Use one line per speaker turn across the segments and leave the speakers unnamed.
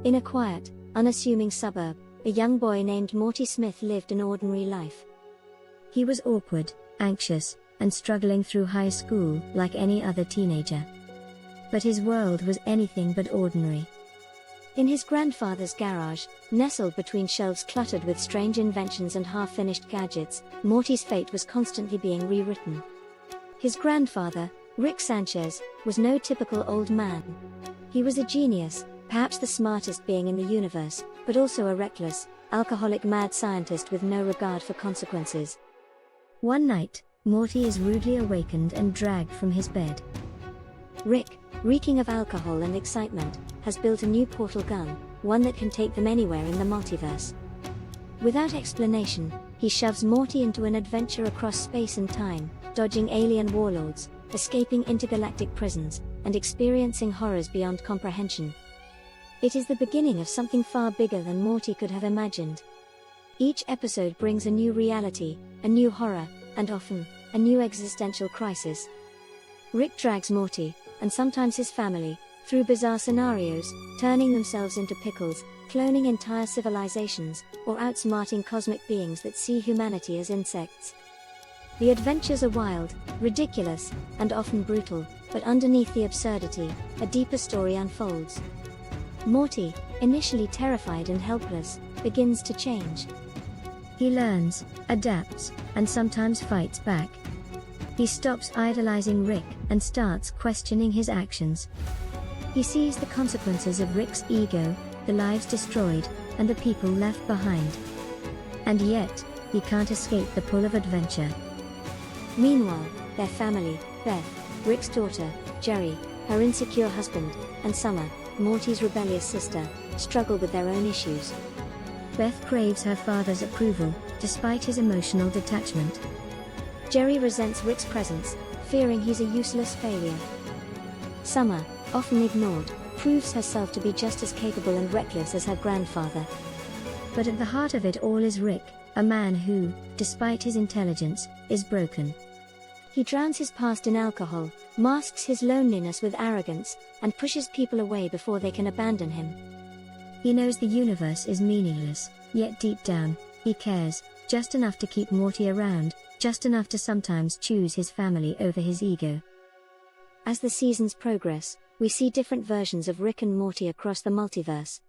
In a quiet, unassuming suburb, a young boy named Morty Smith lived an ordinary life. He was awkward, anxious, and struggling through high school like any other teenager. But his world was anything but ordinary. In his grandfather's garage, nestled between shelves cluttered with strange inventions and half-finished gadgets, Morty's fate was constantly being rewritten. His grandfather, Rick Sanchez, was no typical old man. He was a genius, perhaps the smartest being in the universe, but also a reckless, alcoholic mad scientist with no regard for consequences. One night, Morty is rudely awakened and dragged from his bed. Rick, reeking of alcohol and excitement, has built a new portal gun, one that can take them anywhere in the multiverse. Without explanation, he shoves Morty into an adventure across space and time, dodging alien warlords, escaping intergalactic prisons, and experiencing horrors beyond comprehension. It is the beginning of something far bigger than Morty could have imagined. Each episode brings a new reality, a new horror, and often, a new existential crisis. Rick drags Morty, and sometimes his family, through bizarre scenarios, turning themselves into pickles, cloning entire civilizations, or outsmarting cosmic beings that see humanity as insects. The adventures are wild, ridiculous, and often brutal, but underneath the absurdity, a deeper story unfolds. Morty, initially terrified and helpless, begins to change. He learns, adapts, and sometimes fights back. He stops idolizing Rick and starts questioning his actions. He sees the consequences of Rick's ego, the lives destroyed, and the people left behind. And yet, he can't escape the pull of adventure. Meanwhile, their family, Beth, Rick's daughter, Jerry, her insecure husband, and Summer, Morty's rebellious sister, struggle with their own issues. Beth craves her father's approval, despite his emotional detachment. Jerry resents Rick's presence, fearing he's a useless failure. Summer, often ignored, proves herself to be just as capable and reckless as her grandfather. But at the heart of it all is Rick, a man who, despite his intelligence, is broken. He drowns his past in alcohol, masks his loneliness with arrogance, and pushes people away before they can abandon him. He knows the universe is meaningless, yet deep down, he cares, just enough to keep Morty around, just enough to sometimes choose his family over his ego. As the seasons progress, we see different versions of Rick and Morty across the multiverse.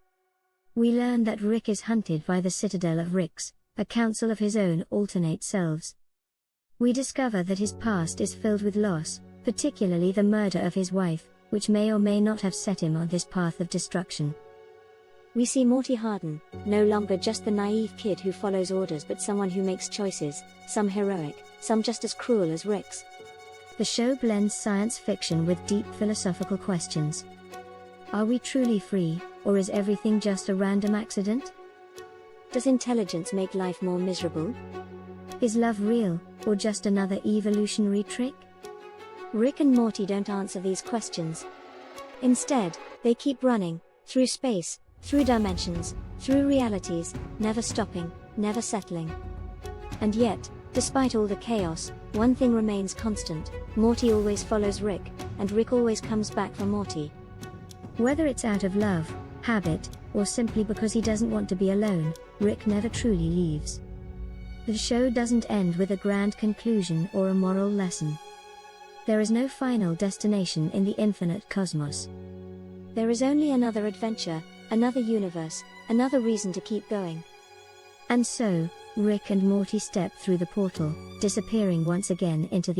We learn that Rick is hunted by the Citadel of Ricks, a council of his own alternate selves. We discover that his past is filled with loss, particularly the murder of his wife, which may or may not have set him on this path of destruction. We see Morty harden, no longer just the naive kid who follows orders but someone who makes choices, some heroic, some just as cruel as Rick's. The show blends science fiction with deep philosophical questions. Are we truly free, or is everything just a random accident? Does intelligence make life more miserable? Is love real, or just another evolutionary trick? Rick and Morty don't answer these questions. Instead, they keep running, through space, through dimensions, through realities, never stopping, never settling. And yet, despite all the chaos, one thing remains constant: Morty always follows Rick, and Rick always comes back for Morty. Whether it's out of love, habit, or simply because he doesn't want to be alone, Rick never truly leaves. The show doesn't end with a grand conclusion or a moral lesson. There is no final destination in the infinite cosmos. There is only another adventure, another universe, another reason to keep going. And so, Rick and Morty step through the portal, disappearing once again into the